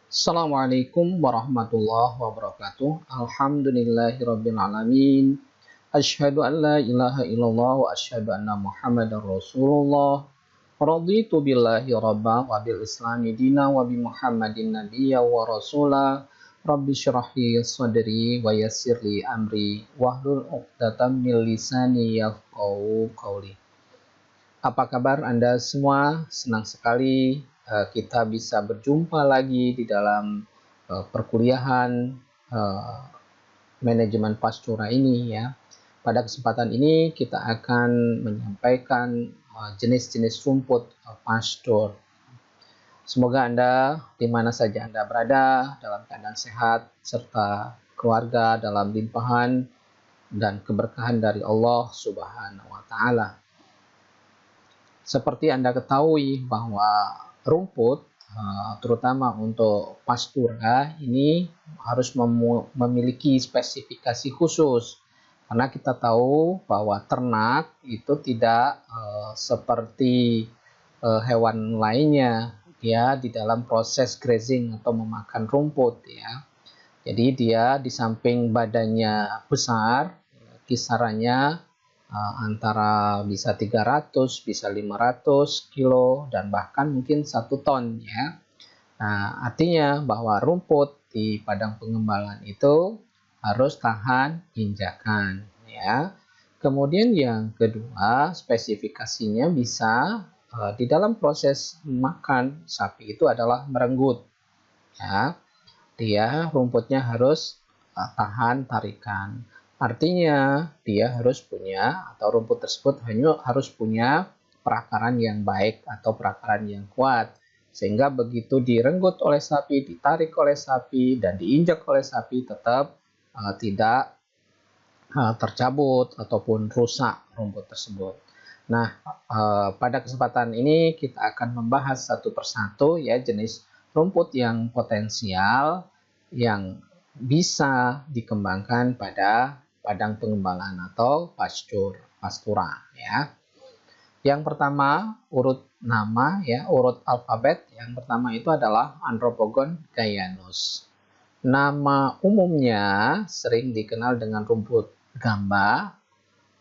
Assalamualaikum warahmatullahi wabarakatuh. Alhamdulillahirrabbilalamin. Asyhadu an la ilaha illallah wa asyhadu anna muhammadar rasulullah. Raditu billahi rabba wa bil islami dina wa bi muhammadin nabiyya wa rasula. Rabbi syrahli sadri wa yassirli amri wahlul uqdatam min lisani yafqahu qawli. Apa kabar Anda semua? Senang sekali kita bisa berjumpa lagi di dalam perkuliahan manajemen pastura ini ya. Pada kesempatan ini kita akan menyampaikan jenis-jenis rumput pastur. Semoga Anda di mana saja Anda berada dalam keadaan sehat serta keluarga dalam limpahan dan keberkahan dari Allah Subhanahu wa taala. Seperti Anda ketahui bahwa rumput, terutama untuk pastura, ini harus memiliki spesifikasi khusus. Karena kita tahu bahwa ternak itu tidak seperti hewan lainnya, ya, di dalam proses grazing atau memakan rumput, ya. Jadi dia di samping badannya besar, kisarannya antara bisa 300, bisa 500 kilo, dan bahkan mungkin 1 ton ya. Nah, artinya bahwa rumput di padang pengembalan itu harus tahan injakan ya. Kemudian yang kedua, spesifikasinya bisa di dalam proses makan sapi itu adalah merenggut ya. Dia rumputnya harus tahan tarikan. Artinya dia harus punya, atau rumput tersebut hanya harus punya perakaran yang baik atau perakaran yang kuat. Sehingga begitu direnggut oleh sapi, ditarik oleh sapi, dan diinjak oleh sapi tetap tidak tercabut ataupun rusak rumput tersebut. Nah, pada kesempatan ini kita akan membahas satu persatu ya jenis rumput yang potensial yang bisa dikembangkan pada padang pengembangan atau pastura ya. Yang pertama urut nama ya, urut alfabet. Yang pertama itu adalah Andropogon gaianus. Nama umumnya sering dikenal dengan rumput gamba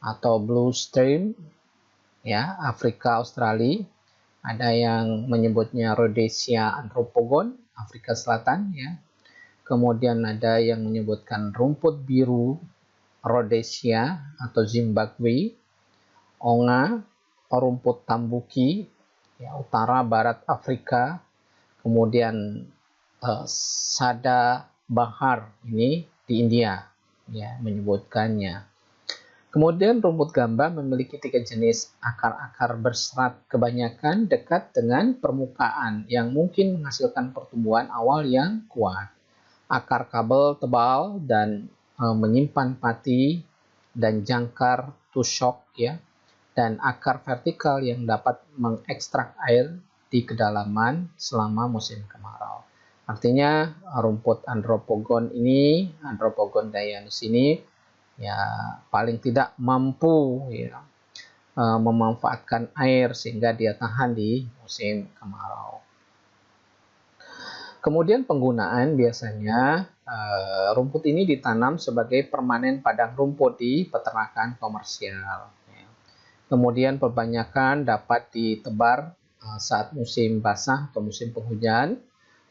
atau blue stream ya, Afrika Australia. Ada yang menyebutnya Rhodesia Andropogon, Afrika Selatan ya. Kemudian ada yang menyebutkan rumput biru Rhodesia atau Zimbabwe, onga, rumput tambuki, ya, utara barat Afrika, kemudian sada bahar ini di India, ya, menyebutkannya. Kemudian rumput gamba memiliki 3 jenis akar-akar berserat, kebanyakan dekat dengan permukaan yang mungkin menghasilkan pertumbuhan awal yang kuat. Akar kabel tebal dan menyimpan pati dan jangkar tusok ya, dan akar vertikal yang dapat mengekstrak air di kedalaman selama musim kemarau. Artinya rumput Andropogon gaianus ini ya paling tidak mampu ya memanfaatkan air sehingga dia tahan di musim kemarau. Kemudian penggunaan biasanya rumput ini ditanam sebagai permanen padang rumput di peternakan komersial. Ya. Kemudian kebanyakan dapat ditebar saat musim basah atau musim penghujan.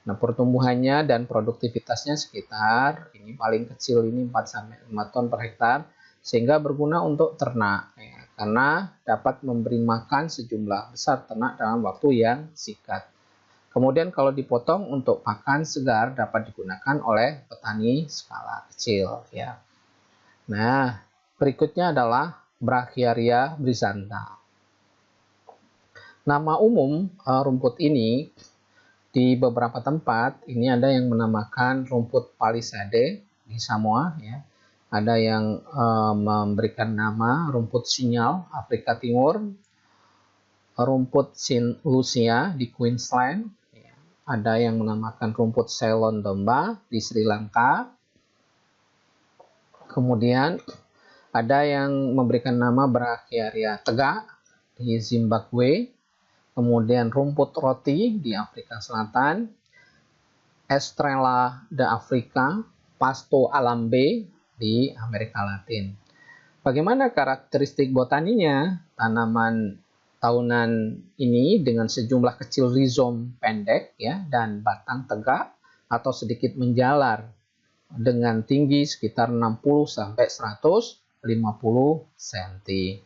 Nah, pertumbuhannya dan produktivitasnya sekitar ini paling kecil ini 4-5 ton per hektar, sehingga berguna untuk ternak ya, karena dapat memberi makan sejumlah besar ternak dalam waktu yang singkat. Kemudian kalau dipotong untuk pakan segar dapat digunakan oleh petani skala kecil ya. Nah, berikutnya adalah Brachyaria brizantha. Nama umum rumput ini di beberapa tempat ini ada yang menamakan rumput palisade di Samoa ya. Ada yang memberikan nama rumput sinyal Afrika Timur, rumput Saint Lucia di Queensland. Ada yang menamakan rumput Ceylon domba di Sri Lanka. Kemudian ada yang memberikan nama Brachyaria tegak di Zimbabwe. Kemudian rumput roti di Afrika Selatan. Estrella de Africa, Pasto Alambe di Amerika Latin. Bagaimana karakteristik botaninya? Tanaman tahunan ini dengan sejumlah kecil rizom pendek ya dan batang tegak atau sedikit menjalar dengan tinggi sekitar 60 sampai 150 cm.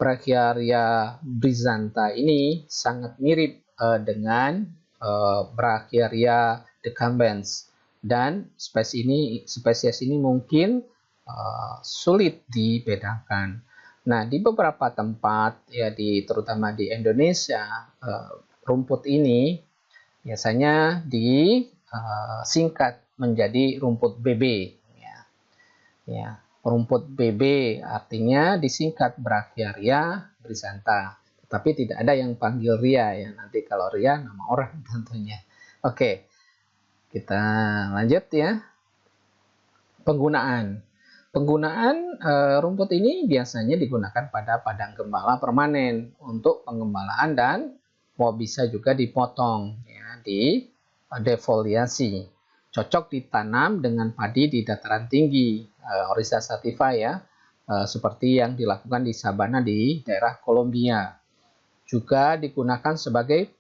Brachyaria brizantha ini sangat mirip dengan Brachyaria decumbens, dan spesies ini mungkin sulit dibedakan. Nah, di beberapa tempat ya terutama di Indonesia, rumput ini biasanya disingkat menjadi rumput BB ya. Ya, rumput BB artinya disingkat Brachyaria brizantha. Tapi tidak ada yang panggil Ria ya. Nanti kalau Ria nama orang tentunya. Oke. Kita lanjut ya. Penggunaan rumput ini biasanya digunakan pada padang gembala permanen untuk pengembalaan dan bisa juga dipotong ya, di defoliasi. Cocok ditanam dengan padi di dataran tinggi, Oryza sativa ya, seperti yang dilakukan di sabana di daerah Kolombia. Juga digunakan sebagai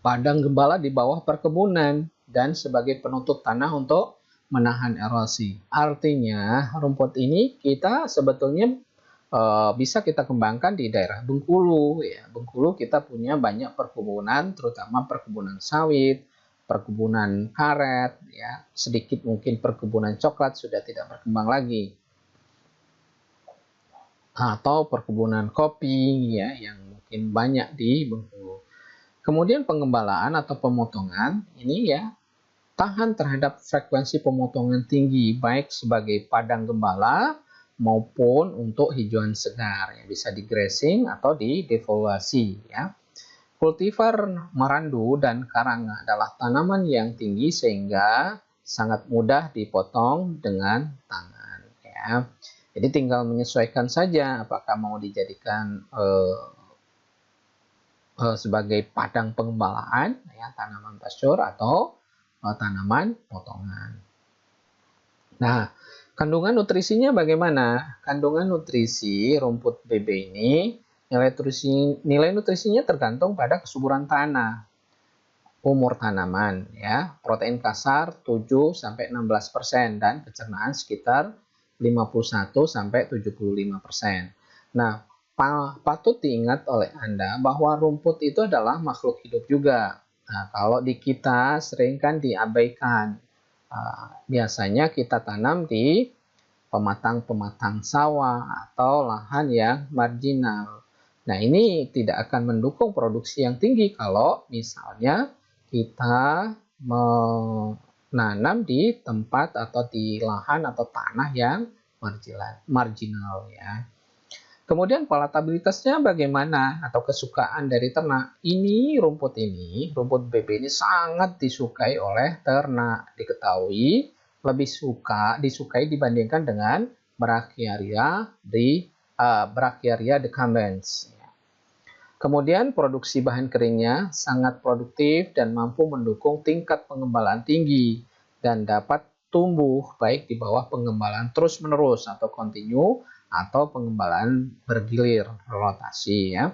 padang gembala di bawah perkebunan dan sebagai penutup tanah untuk menahan erosi. Artinya rumput ini kita sebetulnya bisa kita kembangkan di daerah Bengkulu ya. Bengkulu kita punya banyak perkebunan, terutama perkebunan sawit, perkebunan karet ya, sedikit mungkin perkebunan coklat sudah tidak berkembang lagi. Atau perkebunan kopi ya yang mungkin banyak di Bengkulu. Kemudian pengembalaan atau pemotongan ini ya tahan terhadap frekuensi pemotongan tinggi baik sebagai padang gembala maupun untuk hijauan segar yang bisa di grazing atau di defoliasi ya. Kultivar marandu dan karang adalah tanaman yang tinggi sehingga sangat mudah dipotong dengan tangan ya. Jadi tinggal menyesuaikan saja apakah mau dijadikan sebagai padang pengembalaan ya, tanaman pastur atau tanaman potongan. Nah, kandungan nutrisinya bagaimana? Kandungan nutrisi rumput BB ini nilai nutrisinya tergantung pada kesuburan tanah, umur tanaman ya, protein kasar 7 sampai 16% dan pencernaan sekitar 51 sampai 75%. Nah, patut diingat oleh Anda bahwa rumput itu adalah makhluk hidup juga. Nah, kalau di kita sering kan diabaikan. Biasanya kita tanam di pematang-pematang sawah atau lahan yang marginal. Nah, ini tidak akan mendukung produksi yang tinggi kalau misalnya kita menanam di tempat atau di lahan atau tanah yang marginal ya. Kemudian palatabilitasnya bagaimana atau kesukaan dari ternak? Rumput BB ini sangat disukai oleh ternak. Diketahui lebih disukai dibandingkan dengan Brachyaria decumbens. Kemudian produksi bahan keringnya sangat produktif dan mampu mendukung tingkat pengembalaan tinggi dan dapat tumbuh baik di bawah pengembalaan terus-menerus atau kontinu atau pengembalaan bergilir rotasi ya.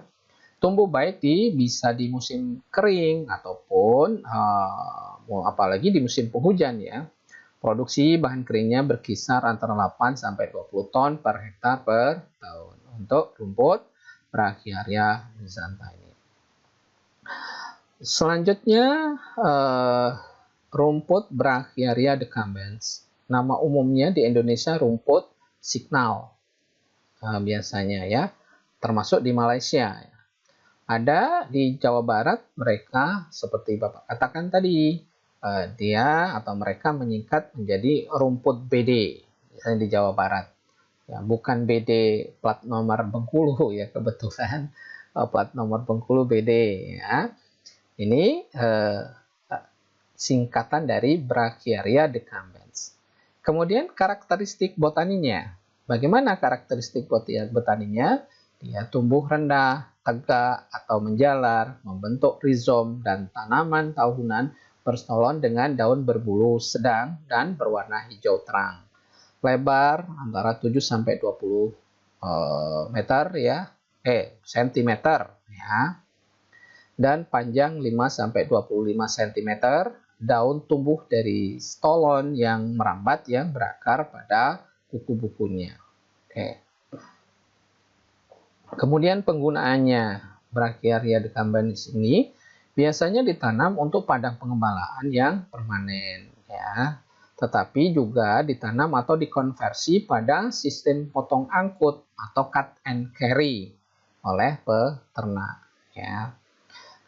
Tumbuh baik bisa di musim kering ataupun apalagi di musim penghujan ya. Produksi bahan keringnya berkisar antara 8 sampai 20 ton per hektar per tahun untuk rumput Brachyaria brizantha ini. Selanjutnya rumput Brachyaria decumbens. Nama umumnya di Indonesia rumput signal. Biasanya ya, termasuk di Malaysia. Ada di Jawa Barat mereka seperti Bapak katakan tadi, dia atau mereka menyingkat menjadi rumput BD misalnya di Jawa Barat. Ya, bukan BD plat nomor Bengkulu ya kebetulan plat nomor Bengkulu BD ya. Ini singkatan dari Brachyaria decumbens. Kemudian karakteristik botaninya. Bagaimana karakteristik botaninya? Dia tumbuh rendah, tegak atau menjalar, membentuk rizom dan tanaman tahunan berstolon dengan daun berbulu sedang dan berwarna hijau terang. Lebar antara 7 sampai 20 meter ya, sentimeter ya. Dan panjang 5 sampai 25 cm. Daun tumbuh dari stolon yang merambat yang berakar pada kuku-bukunya. Oke. Kemudian penggunaannya Brachyaria decumbens ini biasanya ditanam untuk padang pengembalaan yang permanen ya. Tetapi juga ditanam atau dikonversi pada sistem potong angkut atau cut and carry oleh peternak ya.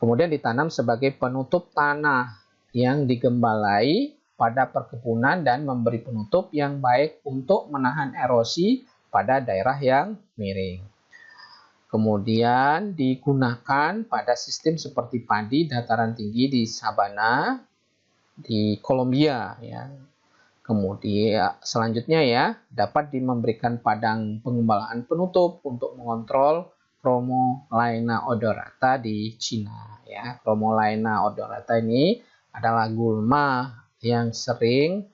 Kemudian ditanam sebagai penutup tanah yang digembalai pada perkebunan dan memberi penutup yang baik untuk menahan erosi pada daerah yang miring. Kemudian digunakan pada sistem seperti padi dataran tinggi di sabana di Kolombia ya. Kemudian selanjutnya ya, dapat memberikan padang pengembalaan penutup untuk mengontrol Chromolaena odorata di Cina ya. Chromolaena odorata ini adalah gulma yang sering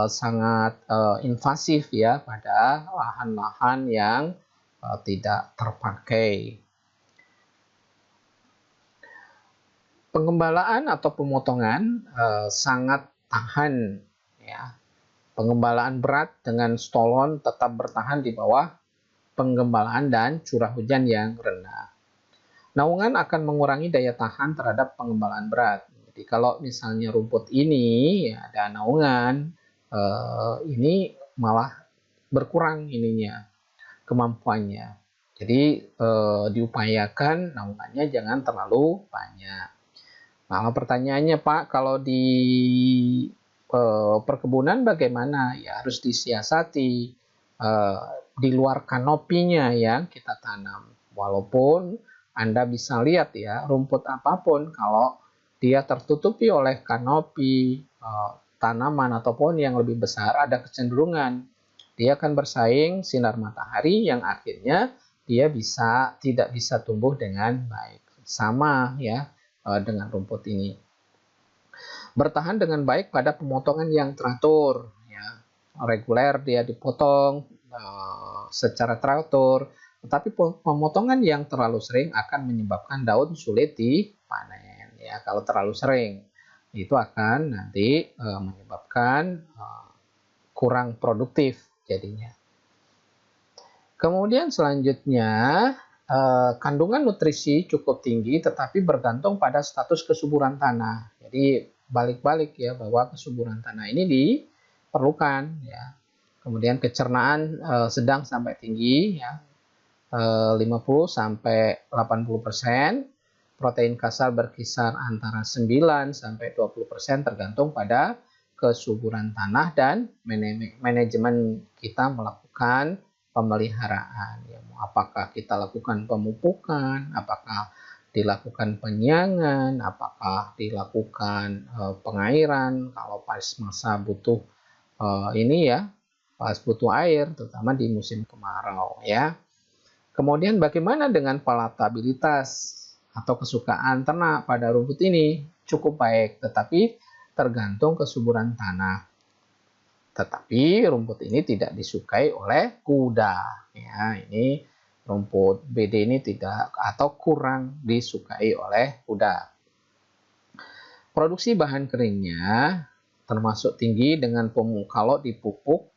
sangat invasif ya pada lahan-lahan yang tidak terpakai. Pengembalaan atau pemotongan sangat tahan ya. Pengembalaan berat dengan stolon tetap bertahan di bawah penggembalaan dan curah hujan yang rendah. Naungan akan mengurangi daya tahan terhadap pengembalaan berat. Jadi kalau misalnya rumput ini ya, ada naungan, ini malah berkurang ininya kemampuannya. Jadi diupayakan naungannya jangan terlalu banyak. Nah, pertanyaannya Pak, kalau di perkebunan bagaimana? Ya harus disiasati di luar kanopinya yang kita tanam. Walaupun Anda bisa lihat ya, rumput apapun kalau dia tertutupi oleh kanopi tanaman ataupun yang lebih besar, ada kecenderungan dia akan bersaing sinar matahari yang akhirnya dia tidak bisa tumbuh dengan baik. Sama ya dengan rumput ini. Bertahan dengan baik pada pemotongan yang teratur ya. Reguler dia dipotong secara teratur, tetapi pemotongan yang terlalu sering akan menyebabkan daun sulit dipanen ya. Kalau terlalu sering itu akan nanti menyebabkan kurang produktif jadinya. Kemudian selanjutnya kandungan nutrisi cukup tinggi tetapi bergantung pada status kesuburan tanah. Jadi balik-balik ya bahwa kesuburan tanah ini diperlukan ya. Kemudian kecernaan sedang sampai tinggi ya. 50 sampai 80%. Protein kasar berkisar antara 9 sampai 20% tergantung pada kesuburan tanah dan manajemen kita melakukan pemeliharaan ya. Apakah kita lakukan pemupukan, apakah dilakukan penyiangan, apakah dilakukan pengairan kalau pas masa butuh ini ya, pas butuh air terutama di musim kemarau ya. Kemudian bagaimana dengan palatabilitas atau kesukaan ternak pada rumput ini? Cukup baik, tetapi tergantung kesuburan tanah. Tetapi rumput ini tidak disukai oleh kuda. Ya, ini rumput BD ini tidak atau kurang disukai oleh kuda. Produksi bahan keringnya termasuk tinggi dengan kalau dipupuk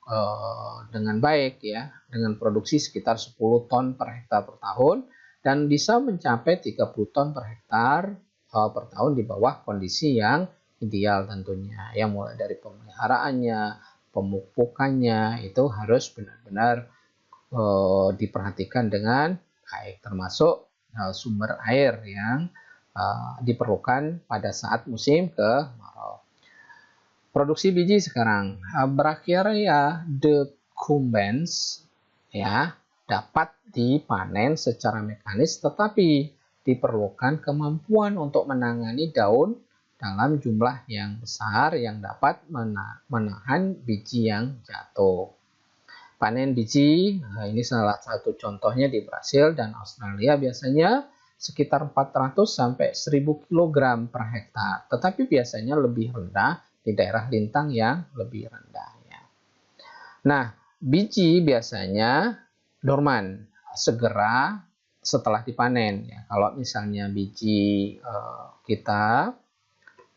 dengan baik ya, dengan produksi sekitar 10 ton per hektar per tahun dan bisa mencapai 30 ton per hektar per tahun di bawah kondisi yang ideal tentunya. Yang mulai dari pemeliharaannya, pemupukannya itu harus benar-benar diperhatikan dengan baik, termasuk sumber air yang diperlukan pada saat musim kemarau. Produksi biji sekarang, Brachyaria decumbens ya dapat dipanen secara mekanis, tetapi diperlukan kemampuan untuk menangani daun dalam jumlah yang besar yang dapat menahan biji yang jatuh. Panen biji, ini salah satu contohnya di Brasil dan Australia biasanya sekitar 400 sampai 1000 kg per hektar, tetapi biasanya lebih rendah di daerah lintang yang lebih rendah ya. Nah, biji biasanya dorman, segera setelah dipanen ya. Kalau misalnya biji kita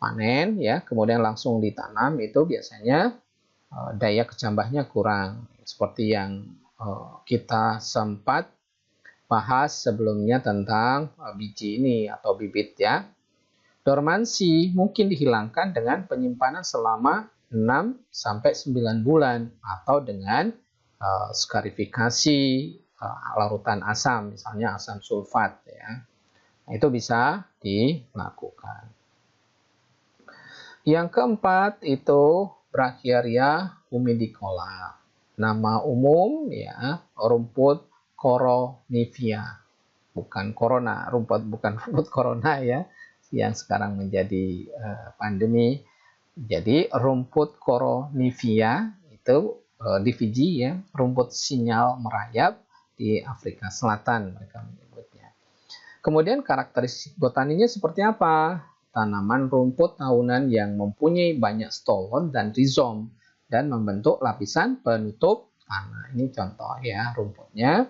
panen ya, kemudian langsung ditanam, itu biasanya daya kecambahnya kurang. Seperti yang kita sempat bahas sebelumnya tentang biji ini atau bibit ya. Dormansi mungkin dihilangkan dengan penyimpanan selama 6 sampai 9 bulan atau dengan skarifikasi larutan asam, misalnya asam sulfat ya. Nah, itu bisa dilakukan. Yang keempat itu Brachyria humidicola. Nama umum ya, rumput coronifia. Bukan corona, bukan rumput corona ya, yang sekarang menjadi pandemi. Jadi rumput coronifia itu di Fiji ya, rumput sinyal merayap di Afrika Selatan mereka menyebutnya. Kemudian karakteristik botaninya seperti apa? Tanaman rumput tahunan yang mempunyai banyak stolon dan rizom dan membentuk lapisan penutup tanah. Ini contoh ya rumputnya.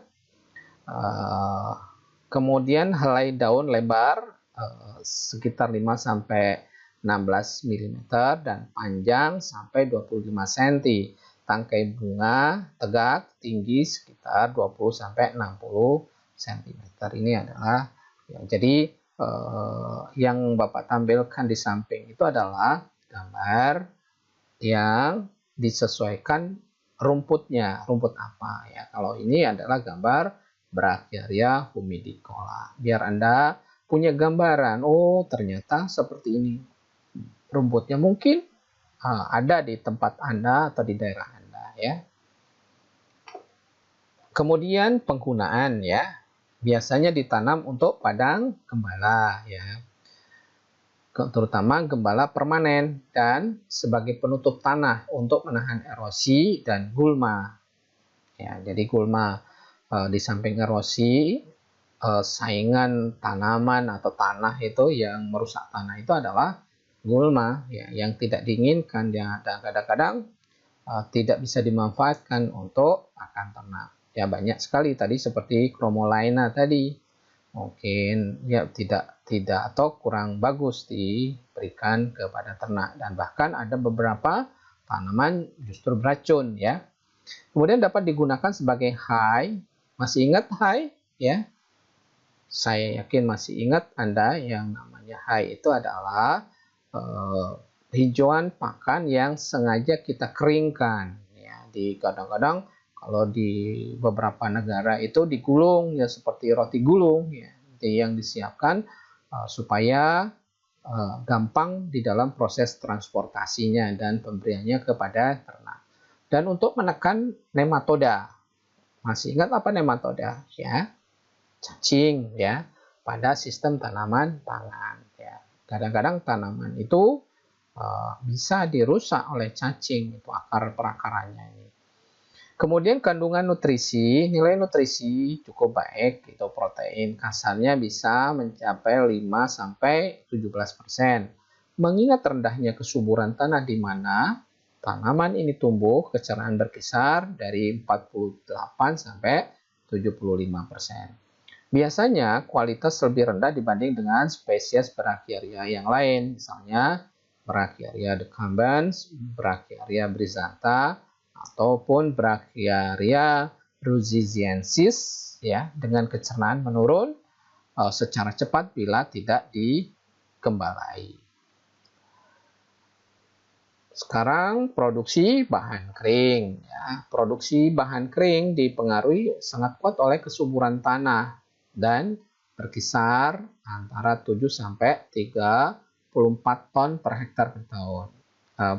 Kemudian helai daun lebar sekitar 5 sampai 16 mm dan panjang sampai 25 cm. Tangkai bunga tegak tinggi sekitar 20 sampai 60 cm. Ini adalah ya, jadi yang Bapak tampilkan di samping itu adalah gambar yang disesuaikan rumputnya, rumput apa ya. Kalau ini adalah gambar Brachyria humidicola. Biar Anda punya gambaran, oh ternyata seperti ini rumputnya, mungkin ada di tempat Anda atau di daerah Anda ya. Kemudian penggunaan ya, biasanya ditanam untuk padang gembala ya, terutama gembala permanen dan sebagai penutup tanah untuk menahan erosi dan gulma ya. Jadi gulma di samping erosi, saingan tanaman atau tanah itu yang merusak tanah itu adalah gulma ya, yang tidak diinginkan ya, dan kadang-kadang tidak bisa dimanfaatkan untuk pakan ternak ya. Banyak sekali tadi seperti Chromolaena tadi, mungkin ya tidak atau kurang bagus diberikan kepada ternak, dan bahkan ada beberapa tanaman justru beracun ya. Kemudian dapat digunakan sebagai hay. Masih ingat hay ya? Saya yakin masih ingat Anda, yang namanya hay itu adalah hijauan pakan yang sengaja kita keringkan ya. Di kadang-kadang kalau di beberapa negara itu digulung ya, seperti roti gulung ya, yang disiapkan supaya gampang di dalam proses transportasinya dan pemberiannya kepada ternak. Dan untuk menekan nematoda, masih ingat apa nematoda ya? Cacing ya, pada sistem tanaman pangan ya. Kadang-kadang tanaman itu bisa dirusak oleh cacing, itu akar perakarannya ini. Kemudian kandungan nutrisi, nilai nutrisi cukup baik, itu protein kasarnya bisa mencapai 5 sampai 17%. Mengingat rendahnya kesuburan tanah di mana tanaman ini tumbuh, kecerahan berkisar dari 48 sampai 75%. Biasanya kualitas lebih rendah dibanding dengan spesies Brachyria yang lain, misalnya Brachyria decumbens, Brachyria brizantha, ataupun Brachyria ruziziensis ya, dengan kecerahan menurun secara cepat bila tidak digembalai. Sekarang produksi bahan kering ya. Produksi bahan kering dipengaruhi sangat kuat oleh kesuburan tanah dan berkisar antara 7 sampai 34 ton per hektar per tahun.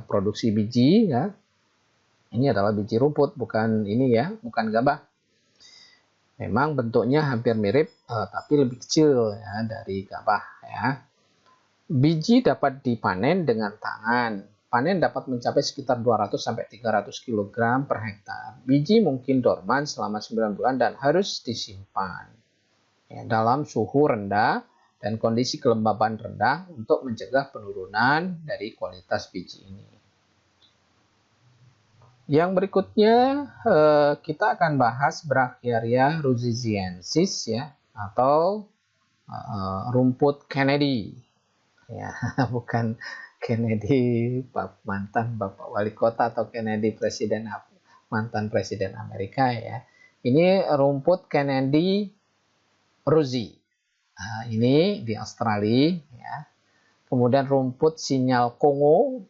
Produksi biji ya. Ini adalah biji rumput, bukan ini ya, bukan gabah. Memang bentuknya hampir mirip tapi lebih kecil ya dari gabah ya. Biji dapat dipanen dengan tangan. Panen dapat mencapai sekitar 200 sampai 300 kg per hektar. Biji mungkin dorman selama 9 bulan dan harus disimpan. ya, dalam suhu rendah dan kondisi kelembaban rendah untuk mencegah penurunan dari kualitas biji ini. Yang berikutnya kita akan bahas Brachyaria ruziziensis ya, atau rumput Kennedy ya, bukan Kennedy mantan Bapak Wali Kota atau Kennedy mantan Presiden Amerika ya. Ini rumput Kennedy ruzi. Nah, ini di Australia ya. Kemudian rumput sinyal Kongo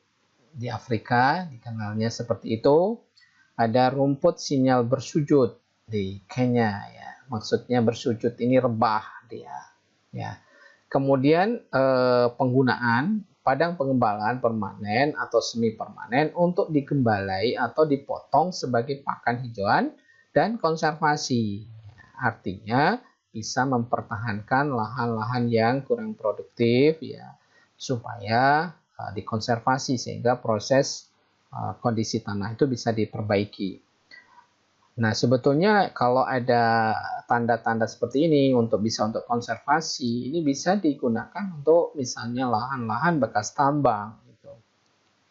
di Afrika, dikenalnya seperti itu. Ada rumput sinyal bersujud di Kenya ya. Maksudnya bersujud ini rebah dia ya. Kemudian penggunaan padang pengembalaan permanen atau semi permanen untuk digembalai atau dipotong sebagai pakan hijauan dan konservasi. Artinya bisa mempertahankan lahan-lahan yang kurang produktif ya, supaya dikonservasi sehingga proses kondisi tanah itu bisa diperbaiki. Nah, sebetulnya kalau ada tanda-tanda seperti ini bisa untuk konservasi, ini bisa digunakan untuk misalnya lahan-lahan bekas tambang gitu.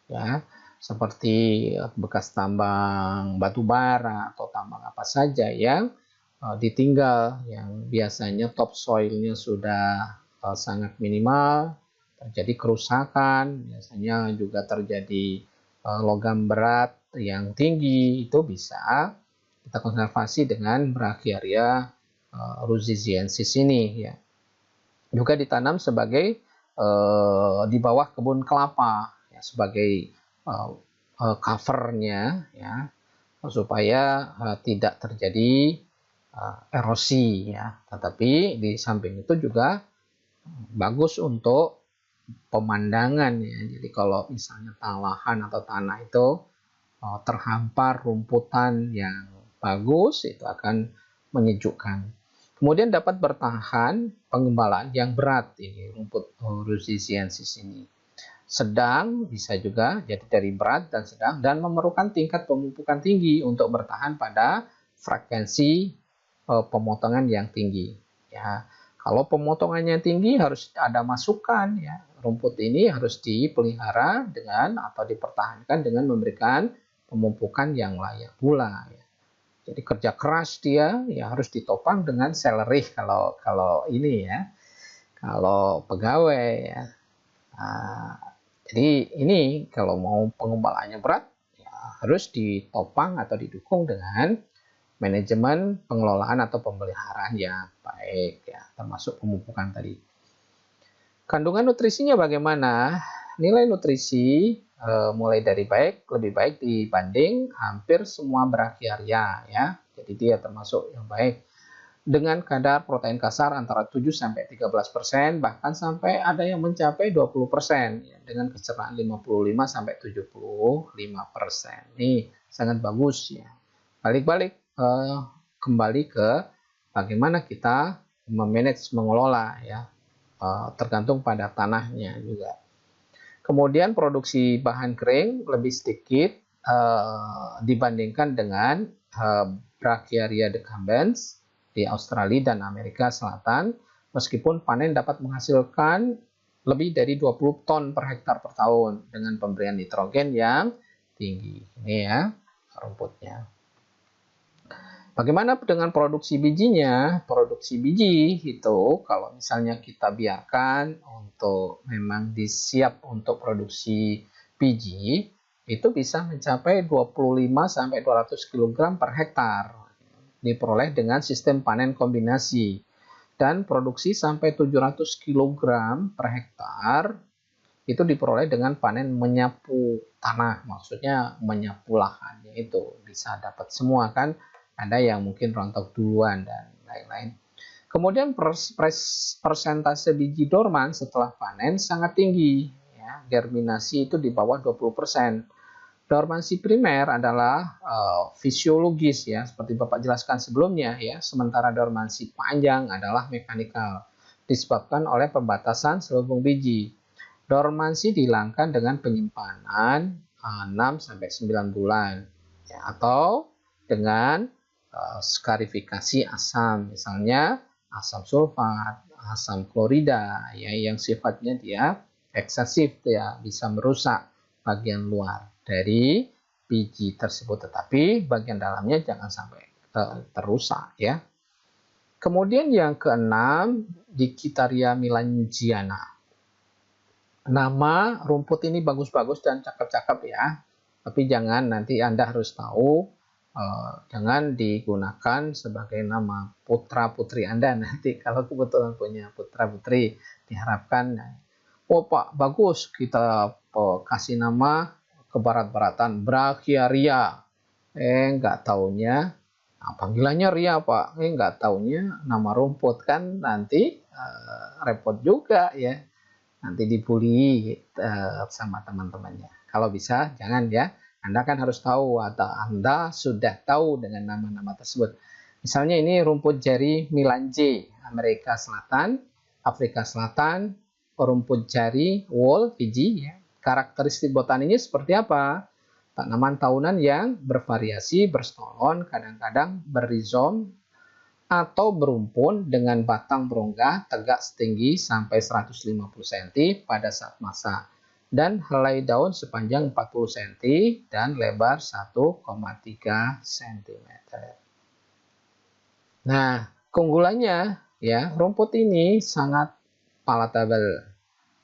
Ya, seperti bekas tambang batu bara atau tambang apa saja yang ditinggal, yang biasanya topsoilnya sudah sangat minimal, terjadi kerusakan, biasanya juga terjadi logam berat yang tinggi, itu bisa kita konservasi dengan Brachyaria ruziziensis ini ya. Juga ditanam sebagai di bawah kebun kelapa ya, sebagai covernya ya, supaya tidak terjadi erosi ya. Tetapi di samping itu juga bagus untuk pemandangan ya. Jadi kalau misalnya lahan atau tanah itu terhampar rumputan yang bagus, itu akan menyejukkan. Kemudian dapat bertahan pengembalaan yang berat ini rumput ruziziensis ini. Sedang bisa juga jadi dari berat dan sedang, dan memerlukan tingkat pemupukan tinggi untuk bertahan pada frekuensi pemotongan yang tinggi. Ya, kalau pemotongannya tinggi harus ada masukan ya. Rumput ini harus dipelihara dengan atau dipertahankan dengan memberikan pemupukan yang layak pula ya. Jadi kerja keras dia ya, harus ditopang dengan salary kalau ini ya, kalau pegawai ya. Nah, jadi ini kalau mau pengembalaannya berat ya harus ditopang atau didukung dengan manajemen pengelolaan atau pemeliharaan yang baik ya, termasuk pemupukan tadi. Kandungan nutrisinya bagaimana? Nilai nutrisi mulai dari lebih baik dibanding hampir semua Brachyaria ya. Jadi dia termasuk yang baik dengan kadar protein kasar antara 7-13%, bahkan sampai ada yang mencapai 20% ya, dengan kecerahan 55-75%. Ini sangat bagus ya. Balik-balik kembali ke bagaimana kita mengelola ya, tergantung pada tanahnya juga. Kemudian produksi bahan kering lebih sedikit dibandingkan dengan Brachyaria decumbens di Australia dan Amerika Selatan, meskipun panen dapat menghasilkan lebih dari 20 ton per hektar per tahun dengan pemberian nitrogen yang tinggi. Ini ya rumputnya. Bagaimana dengan produksi bijinya? Produksi biji itu kalau misalnya kita biarkan untuk memang disiap untuk produksi biji, itu bisa mencapai 25-200 kg per hektar. Diperoleh dengan sistem panen kombinasi. Dan produksi sampai 700 kg per hektar itu diperoleh dengan panen menyapu tanah. Maksudnya menyapu lahannya itu. Bisa dapat semua kan. Ada yang mungkin rontok duluan dan lain-lain. Kemudian persentase biji dorman setelah panen sangat tinggi. Ya, germinasi itu di bawah 20%. Dormansi primer adalah fisiologis ya, seperti Bapak jelaskan sebelumnya ya. Sementara dormansi panjang adalah mekanikal, disebabkan oleh pembatasan selubung biji. Dormansi dihilangkan dengan penyimpanan 6-9 bulan ya, atau dengan skarifikasi asam, misalnya asam sulfat, asam klorida, ya, yang sifatnya dia eksesif, ya, bisa merusak bagian luar dari biji tersebut, tetapi bagian dalamnya jangan sampai terusak, ya. Kemudian yang keenam, Dichytaria melangiana. Nama rumput ini bagus-bagus dan cakep-cakep, ya. Tapi jangan nanti Anda harus tahu, jangan digunakan sebagai nama putra-putri Anda nanti kalau kebetulan punya putra-putri. Diharapkan, oh Pak, bagus, kita kasih nama ke barat-baratan, Brachyria. Nggak taunya, nah, panggilannya Ria Pak, nggak taunya nama rumput, kan nanti repot juga, ya. Nanti dibully sama teman-temannya. Kalau bisa jangan, ya. Anda kan harus tahu atau Anda sudah tahu dengan nama-nama tersebut. Misalnya ini rumput jari Milanje, Amerika Selatan, Afrika Selatan, rumput jari Wall, Fiji, ya. Karakteristik botaninya seperti apa? Tanaman tahunan yang bervariasi, berstolon, kadang-kadang berizom atau berumpun dengan batang berongga tegak setinggi sampai 150 cm pada saat masa dan helai daun sepanjang 40 cm dan lebar 1,3 cm. Nah, keunggulannya, ya, rumput ini sangat palatable.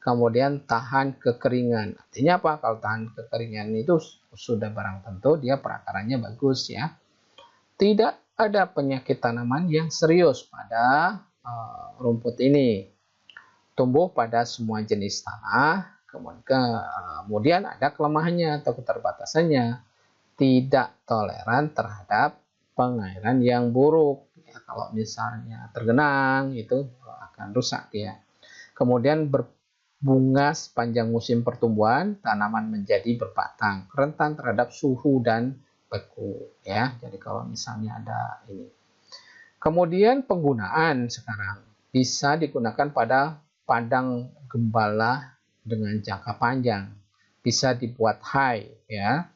Kemudian tahan kekeringan. Artinya apa? Kalau tahan kekeringan itu sudah barang tentu dia perakarannya bagus, ya. Tidak ada penyakit tanaman yang serius pada rumput ini. Tumbuh pada semua jenis tanah. Kemudian ada kelemahannya atau keterbatasannya. Tidak toleran terhadap pengairan yang buruk. Ya, kalau misalnya tergenang itu akan rusak dia. Kemudian bunga sepanjang musim pertumbuhan, tanaman menjadi berbatang, rentan terhadap suhu dan beku, ya. Jadi kalau misalnya ada ini. Kemudian penggunaan sekarang bisa digunakan pada padang gembala dengan jangka panjang. Bisa dibuat high, ya.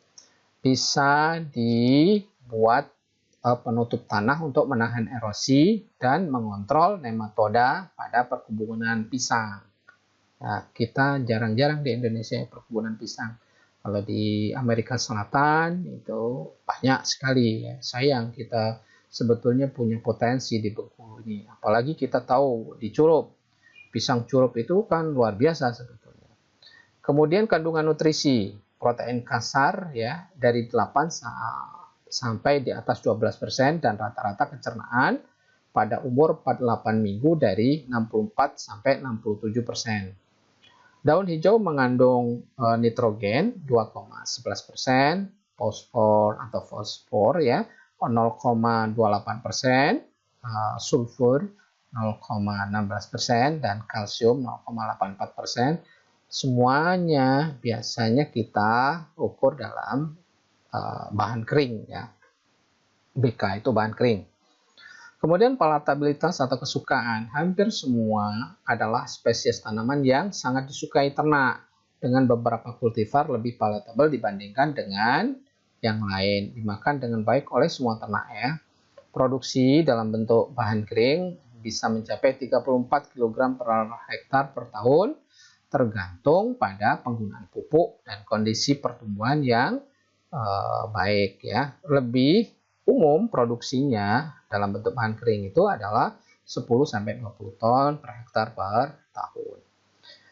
Bisa dibuat penutup tanah untuk menahan erosi dan mengontrol nematoda pada perkebunan pisang. Nah, kita jarang-jarang di Indonesia perkebunan pisang. Kalau di Amerika Selatan itu banyak sekali, ya. Sayang kita sebetulnya punya potensi di Bengkulu ini. Apalagi kita tahu di Curup. Pisang Curup itu kan luar biasa sebetulnya. Kemudian kandungan nutrisi, protein kasar, ya, dari 8 sampai di atas 12% dan rata-rata kecernaan pada umur 48 minggu dari 64 sampai 67%. Daun hijau mengandung nitrogen 2,11%, fosfor atau fosfor, ya, 0,28%, sulfur 0,16% dan kalsium 0,84%. Semuanya biasanya kita ukur dalam bahan kering, ya. BK itu bahan kering. Kemudian palatabilitas atau kesukaan. Hampir semua adalah spesies tanaman yang sangat disukai ternak, dengan beberapa kultivar lebih palatable dibandingkan dengan yang lain. Dimakan dengan baik oleh semua ternak, ya. Produksi dalam bentuk bahan kering bisa mencapai 34 kg per hektar per tahun, tergantung pada penggunaan pupuk dan kondisi pertumbuhan yang baik, ya. Lebih umum produksinya dalam bentuk bahan kering itu adalah 10-20 ton per hektar per tahun.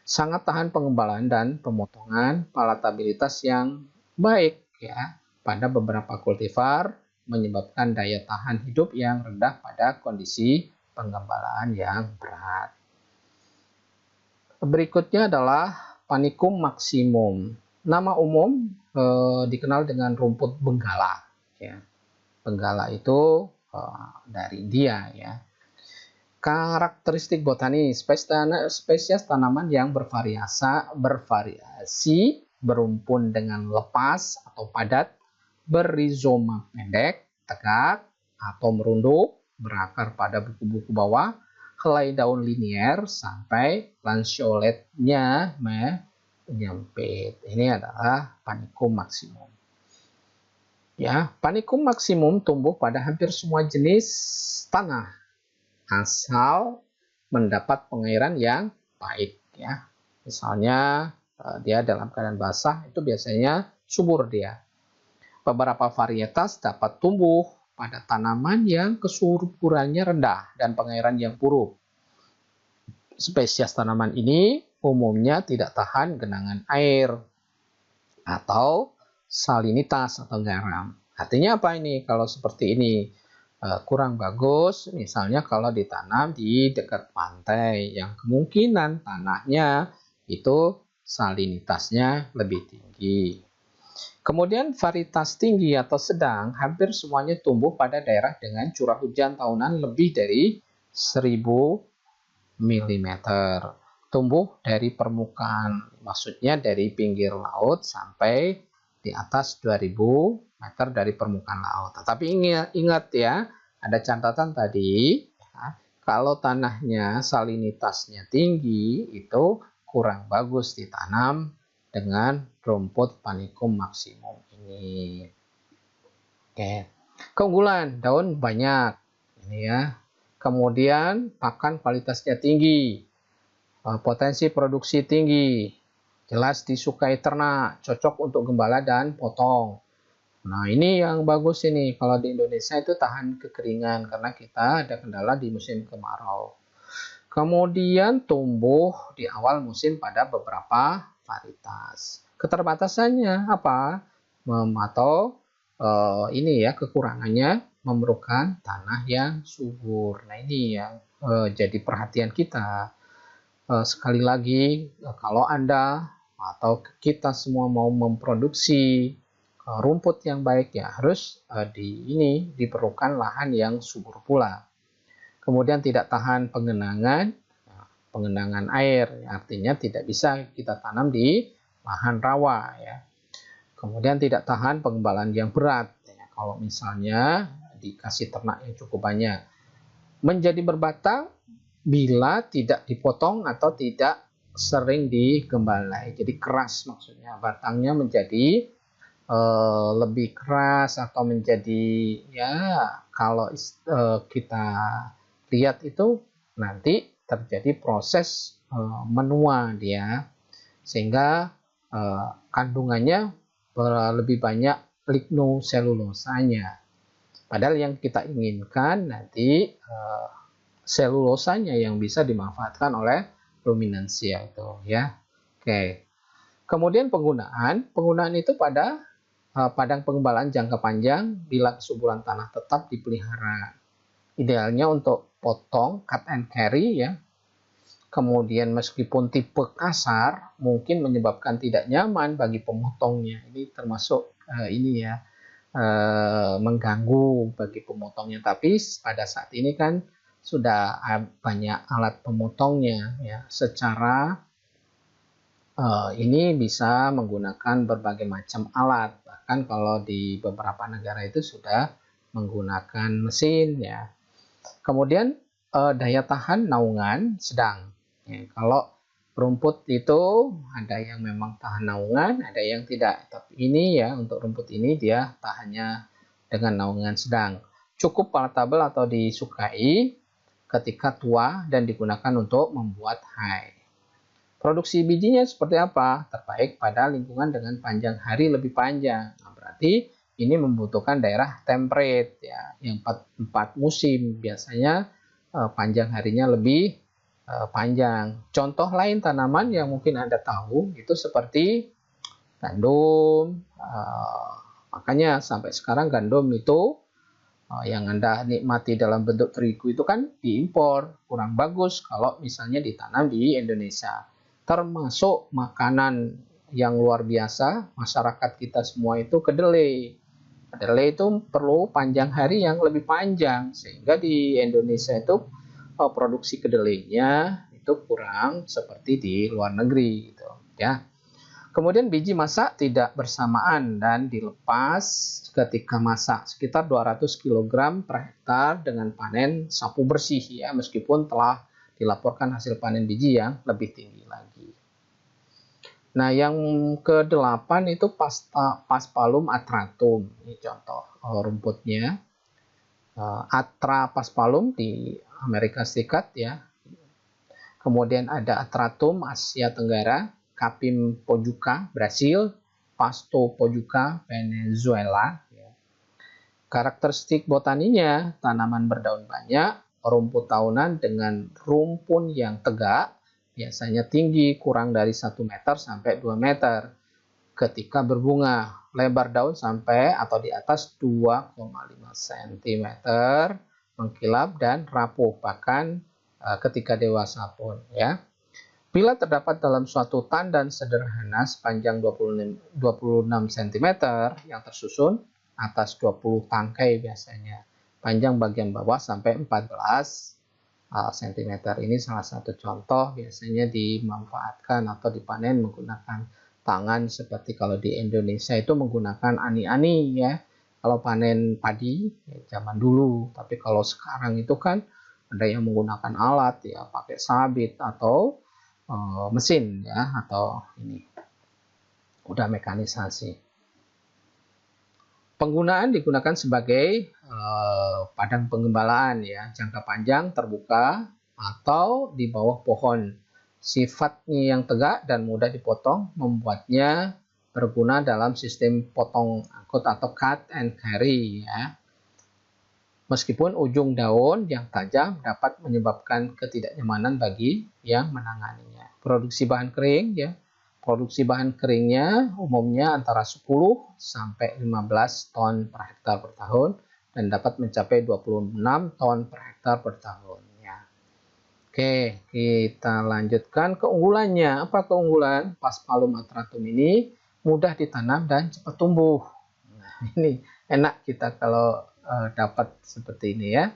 Sangat tahan pengembalaan dan pemotongan, palatabilitas yang baik, ya, pada beberapa kultivar menyebabkan daya tahan hidup yang rendah pada kondisi penggembalaan yang berat. Berikutnya adalah Panicum maximum. Nama umum dikenal dengan rumput benggala, ya. Benggala itu dari India, ya. Karakteristik botani, spesies tanaman yang bervariasi, berumpun dengan lepas atau padat, berizoma pendek, tegak atau merunduk, berakar pada buku-buku bawah, helai daun linier sampai lanceoletnya menyempit. Ini adalah Panicum maximum. Ya, Panicum maximum tumbuh pada hampir semua jenis tanah. asal mendapat pengairan yang baik ya. Misalnya dia dalam keadaan basah itu biasanya subur dia. Beberapa varietas dapat tumbuh pada tanaman yang kesuburannya rendah dan pengairan yang buruk. Spesies tanaman ini umumnya tidak tahan genangan air atau salinitas atau garam. Artinya apa ini kalau seperti ini? Kurang bagus misalnya kalau ditanam di dekat pantai yang kemungkinan tanahnya itu salinitasnya lebih tinggi. Kemudian varietas tinggi atau sedang hampir semuanya tumbuh pada daerah dengan curah hujan tahunan lebih dari 1000 mm. Tumbuh dari permukaan, maksudnya dari pinggir laut sampai di atas 2000 meter dari permukaan laut. Tetapi ingat ya, ada catatan tadi, ya, kalau tanahnya salinitasnya tinggi, itu kurang bagus ditanam dengan rumput panicum maximum ini. Oke. Keunggulan, daun banyak. Ini ya. Kemudian pakan kualitasnya tinggi. Potensi produksi tinggi. Jelas disukai ternak, cocok untuk gembala dan potong. Nah, ini yang bagus ini. Kalau di Indonesia itu tahan kekeringan karena kita ada kendala di musim kemarau. Kemudian tumbuh di awal musim pada beberapa varietas. Keterbatasannya apa? Atau ini ya kekurangannya memerlukan tanah yang subur. Nah, ini yang jadi perhatian kita. Sekali lagi, kalau Anda atau kita semua mau memproduksi rumput yang baik ya harus diperlukan lahan yang subur pula. Kemudian tidak tahan pengenangan air, artinya tidak bisa kita tanam di lahan rawa ya. Kemudian tidak tahan pengembalan yang berat ya. Kalau misalnya dikasih ternak yang cukup banyak. Menjadi berbatang bila tidak dipotong atau tidak sering digembalai. Jadi keras maksudnya, batangnya menjadi lebih keras atau menjadi ya kalau kita lihat itu nanti terjadi proses menua dia sehingga kandungannya lebih banyak lignoselulosanya. Padahal yang kita inginkan nanti selulosanya yang bisa dimanfaatkan oleh ruminansia itu ya. Oke. Kemudian penggunaan itu pada padang pengembalaan jangka panjang bila kesuburan tanah tetap dipelihara. Idealnya untuk potong, cut and carry ya. Kemudian meskipun tipe kasar mungkin menyebabkan tidak nyaman bagi pemotongnya. Ini termasuk ini ya mengganggu bagi pemotongnya. Tapi pada saat ini kan sudah banyak alat pemotongnya ya. Secara ini bisa menggunakan berbagai macam alat. Bahkan kalau di beberapa negara itu sudah menggunakan mesin ya. Kemudian daya tahan naungan sedang. Ya, kalau rumput itu ada yang memang tahan naungan, ada yang tidak. Tapi ini ya untuk rumput ini dia tahannya dengan naungan sedang. Cukup palatable atau disukai ketika tua dan digunakan untuk membuat hay. Produksi bijinya seperti apa? Terbaik pada lingkungan dengan panjang hari lebih panjang. Nah, berarti ini membutuhkan daerah temperate ya, yang 4 musim biasanya panjang harinya lebih panjang. Contoh lain tanaman yang mungkin Anda tahu itu seperti gandum. Makanya sampai sekarang gandum itu yang Anda nikmati dalam bentuk terigu itu kan diimpor. Kurang bagus kalau misalnya ditanam di Indonesia. Termasuk makanan yang luar biasa, masyarakat kita semua itu kedelai. Kedelai itu perlu panjang hari yang lebih panjang, sehingga di Indonesia itu produksi kedelainya itu kurang seperti di luar negeri gitu ya. Kemudian biji masak tidak bersamaan dan dilepas ketika masak sekitar 200 kg per hektar dengan panen sapu bersih ya, meskipun telah dilaporkan hasil panen biji yang lebih tinggi lagi. Nah, yang ke-8 itu Paspalum atratum. Ini contoh rumputnya. Atra paspalum Amerika Serikat ya. Kemudian ada Atratum Asia Tenggara, Capim pojuca Brasil, Pasto pojuca Venezuela. Karakteristik botaninya, tanaman berdaun banyak, rumput tahunan dengan rumpun yang tegak, biasanya tinggi kurang dari 1 meter sampai 2 meter. Ketika berbunga, lebar daun sampai atau di atas 2,5 cm, mengkilap dan rapuh, bahkan ketika dewasa pun ya. Bila terdapat dalam suatu tandan sederhana sepanjang 26 cm yang tersusun, atas 20 tangkai biasanya. Panjang bagian bawah sampai 14 cm. Ini salah satu contoh biasanya dimanfaatkan atau dipanen menggunakan tangan, seperti kalau di Indonesia itu menggunakan ani-ani ya. Kalau panen padi ya, zaman dulu, tapi kalau sekarang itu kan ada yang menggunakan alat ya, pakai sabit atau mesin ya, atau ini udah mekanisasi. Penggunaan digunakan sebagai padang penggembalaan ya, jangka panjang terbuka atau di bawah pohon. Sifatnya yang tegak dan mudah dipotong membuatnya berguna dalam sistem potong angkut atau cut and carry ya. Meskipun ujung daun yang tajam dapat menyebabkan ketidaknyamanan bagi yang menanganinya. Produksi bahan kering ya. Produksi bahan keringnya umumnya antara 10 sampai 15 ton per hektar per tahun dan dapat mencapai 26 ton per hektar per tahun ya. Oke, kita lanjutkan keunggulannya. Apa keunggulan Paspalum atratum ini? Mudah ditanam dan cepat tumbuh. Nah, ini enak kita kalau dapat seperti ini ya.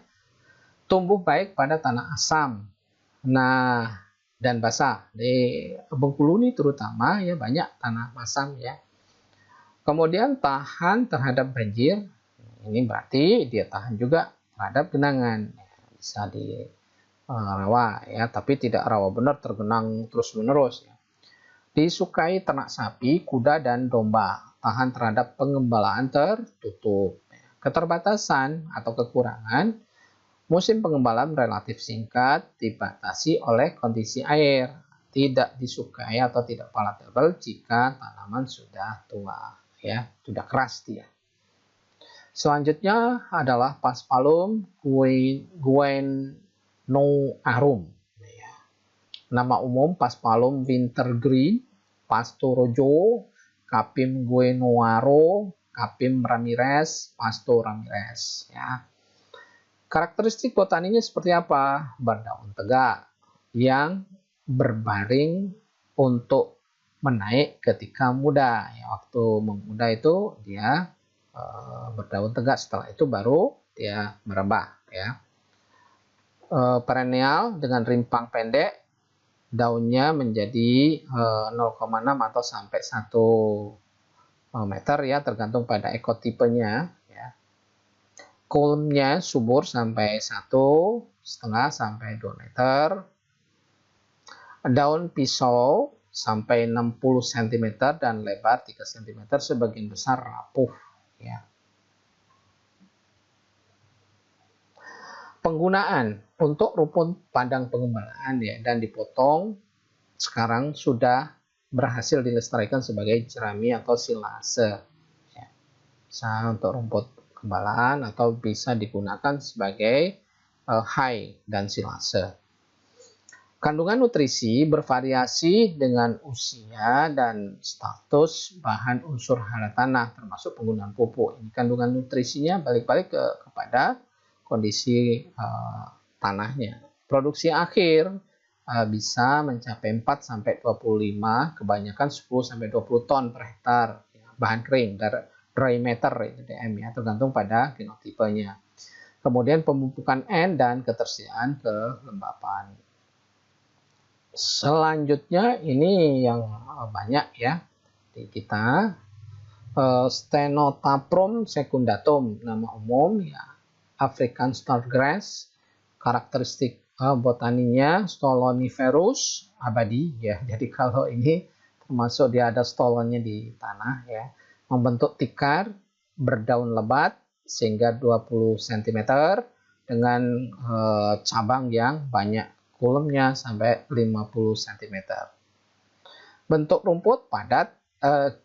Tumbuh baik pada tanah asam. Nah, dan basah. Di Bengkulu ini terutama ya banyak tanah asam ya. Kemudian tahan terhadap banjir. Ini berarti dia tahan juga terhadap genangan. Bisa di rawa ya, tapi tidak rawa benar tergenang terus-menerus ya. Disukai ternak sapi, kuda dan domba. Tahan terhadap pengembalaan tertutup. Keterbatasan atau kekurangan, musim pengembalaan relatif singkat, dibatasi oleh kondisi air, tidak disukai atau tidak palatable jika tanaman sudah tua, ya, sudah keras dia. Selanjutnya adalah Paspalum guianoarum. Nama umum Paspalum wintergreen, Pasto rojo, Capim guianoaro, Capim ramirez, Pasto ramirez, ya. Karakteristik botaninya seperti apa? Berdaun tegak yang berbaring untuk menaik ketika muda. Ya, waktu muda itu dia berdaun tegak, setelah itu baru dia merebah. Ya. Perennial dengan rimpang pendek, daunnya menjadi 0,6 atau sampai 1 meter ya, tergantung pada ekotipenya. Kulmnya subur sampai 1,5 sampai 2 meter. Daun pisau sampai 60 cm dan lebar 3 cm, sebagian besar rapuh. Ya. Penggunaan untuk rumput padang pengembalaan ya, dan dipotong sekarang sudah berhasil dilestarikan sebagai jerami atau silase. Ya. Bisa untuk rumput gembalaan atau bisa digunakan sebagai hay dan silase. Kandungan nutrisi bervariasi dengan usia dan status bahan unsur hara tanah, termasuk penggunaan pupuk. Ini kandungan nutrisinya balik-balik kepada kondisi tanahnya. Produksi akhir bisa mencapai 4 sampai 25, kebanyakan 10 sampai 20 ton per hektar ya, bahan kering dry matter itu DM ya, tergantung pada genotipenya. Kemudian pemupukan N dan ketersediaan kelembapan. Selanjutnya ini yang banyak ya di kita, Stenotaprum secundatum, nama umum ya African stargrass. Karakteristik botaninya stoloniferous abadi ya. Jadi kalau ini termasuk dia ada stolonnya di tanah ya. Membentuk tikar, berdaun lebat sehingga 20 cm dengan cabang yang banyak kulumnya sampai 50 cm. Bentuk rumput padat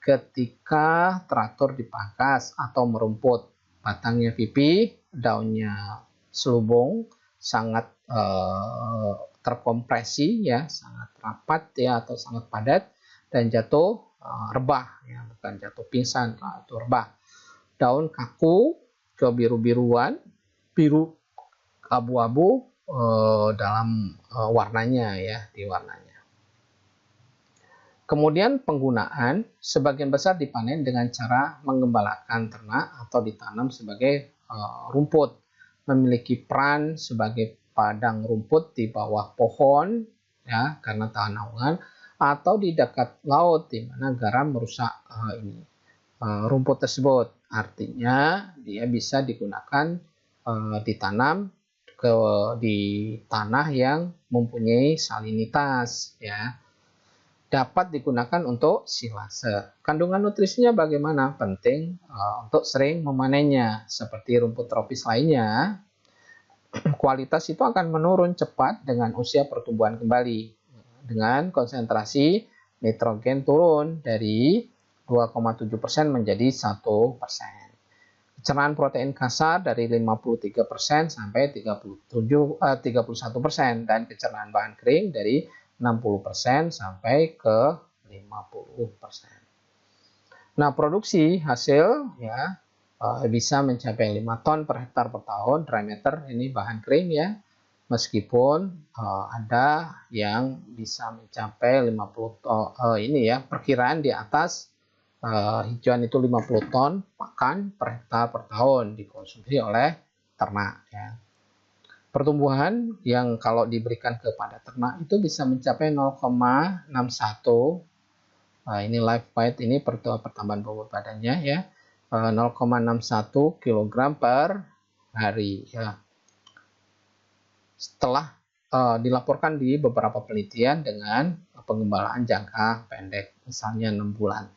ketika teratur dipangkas atau merumput. Batangnya pipih, daunnya selubung, sangat terkompresi ya, sangat rapat ya atau sangat padat, dan jatuh rebah ya, bukan jatuh pingsan, itu rebah. Daun kaku, kebiru-biruan, biru abu-abu dalam warnanya ya, di warnanya. Kemudian penggunaan sebagian besar dipanen dengan cara mengembalakan ternak atau ditanam sebagai rumput. Memiliki peran sebagai padang rumput di bawah pohon ya karena tahan naungan, atau di dekat laut di mana garam merusak rumput tersebut. Artinya dia bisa digunakan ditanam di tanah yang mempunyai salinitas ya. Dapat digunakan untuk silase. Kandungan nutrisinya bagaimana? Penting untuk sering memanennya. Seperti rumput tropis lainnya, kualitas itu akan menurun cepat dengan usia pertumbuhan kembali. Dengan konsentrasi nitrogen turun dari 2,7% menjadi 1%. Pencernaan protein kasar dari 53% sampai 31%, dan pencernaan bahan kering dari 60% sampai ke 50%. Nah, produksi hasil ya bisa mencapai 5 ton per hektar per tahun, dry matter ini bahan kering ya. Meskipun ada yang bisa mencapai 50 ton, ini ya perkiraan di atas hijauan itu 50 ton pakan per hektar per tahun dikonsumsi oleh ternak ya. Pertumbuhan yang kalau diberikan kepada ternak itu bisa mencapai 0,61. Nah, ini live weight ini pertambahan bobot badannya ya, 0,61 kg per hari ya. Setelah dilaporkan di beberapa penelitian dengan pengembalaan jangka pendek, misalnya 6 bulan.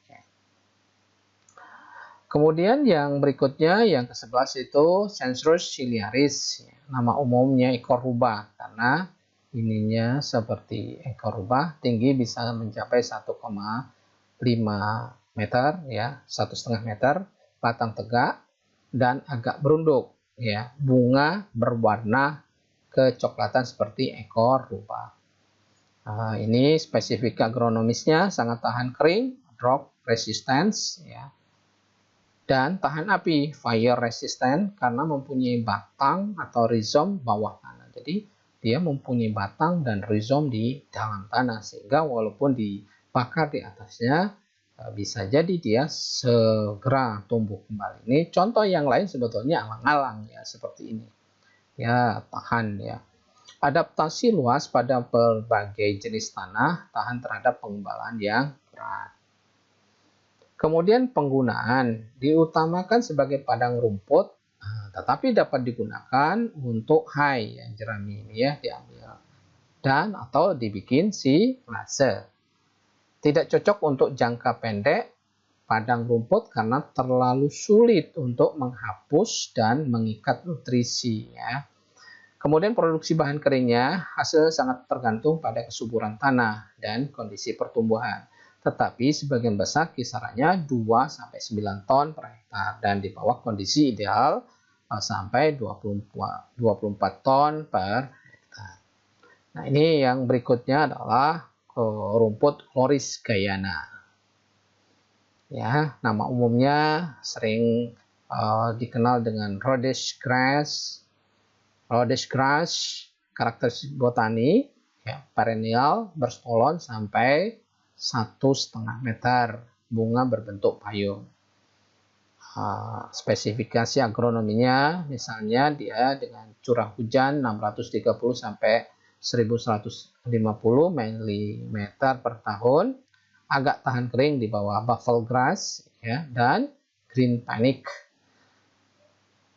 Kemudian yang berikutnya, yang ke-11 itu Censurus ciliaris. Nama umumnya ekor rubah karena ininya seperti ekor rubah, tinggi bisa mencapai 1,5 meter ya, 1,5 meter, batang tegak dan agak berunduk ya. Bunga berwarna kecoklatan seperti ekor rubah. Ini spesifik agronomisnya sangat tahan kering, drought resistance ya. Dan tahan api, fire resistant, karena mempunyai batang atau rizom bawah tanah. Jadi dia mempunyai batang dan rizom di dalam tanah, sehingga walaupun dibakar di atasnya bisa jadi dia segera tumbuh kembali. Ini contoh yang lain sebetulnya alang-alang ya, seperti ini ya, tahan ya. Adaptasi luas pada berbagai jenis tanah, tahan terhadap pengembalaan yang berat. Kemudian penggunaan diutamakan sebagai padang rumput, tetapi dapat digunakan untuk hay yang jerami ini ya, diambil dan atau dibikin silase. Tidak cocok untuk jangka pendek padang rumput karena terlalu sulit untuk menghapus dan mengikat nutrisi ya. Kemudian produksi bahan keringnya hasil sangat tergantung pada kesuburan tanah dan kondisi pertumbuhan. Tetapi sebagian besar kisarannya 2-9 ton per hektar dan di bawah kondisi ideal sampai 24 ton per hektar. Nah, ini yang berikutnya adalah rumput Chloris gayana. Ya, nama umumnya sering dikenal dengan Rhodes grass. Rhodes grass karakteristik botani ya, perennial, berstolon sampai 1,5 meter, bunga berbentuk payung. Spesifikasi agronominya misalnya dia dengan curah hujan 630 sampai 1150 mm per tahun, agak tahan kering di bawah buffalo grass ya, dan green panic.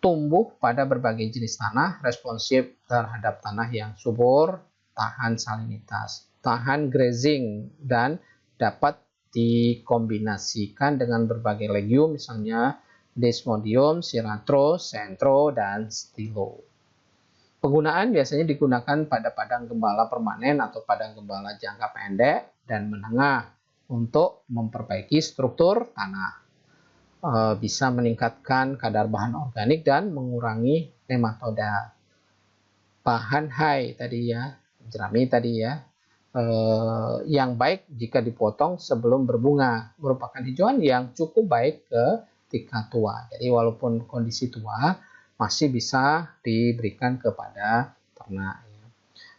Tumbuh pada berbagai jenis tanah, responsif terhadap tanah yang subur, tahan salinitas, tahan grazing, dan dapat dikombinasikan dengan berbagai legium, misalnya Desmodium, Cilantro, Centro, dan Stilo. Penggunaan biasanya digunakan pada padang gembala permanen atau padang gembala jangka pendek dan menengah untuk memperbaiki struktur tanah. Bisa meningkatkan kadar bahan organik dan mengurangi nematoda. Bahan hai tadi ya, jerami tadi ya, yang baik jika dipotong sebelum berbunga, merupakan hijauan yang cukup baik ketika tua. Jadi walaupun kondisi tua masih bisa diberikan kepada ternak.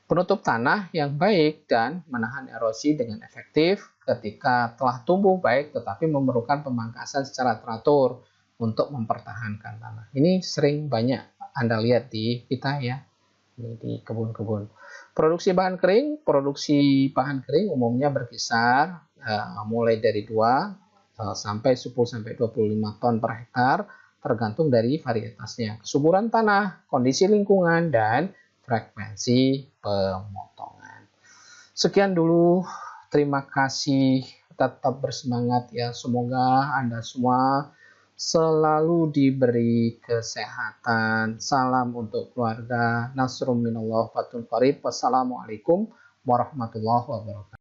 Penutup tanah yang baik dan menahan erosi dengan efektif ketika telah tumbuh baik tetapi memerlukan pemangkasan secara teratur untuk mempertahankan tanah. Ini sering banyak Anda lihat di kita ya, di kebun-kebun. Produksi bahan kering umumnya berkisar mulai dari 2 sampai 10-25 ton per hektar tergantung dari varietasnya, kesuburan tanah, kondisi lingkungan, dan frekuensi pemotongan. Sekian dulu, terima kasih, tetap bersemangat ya, semoga Anda semua selalu diberi kesehatan. Salam untuk keluarga. Nasrum minallah fatun qarib. Wassalamualaikum warahmatullahi wabarakatuh.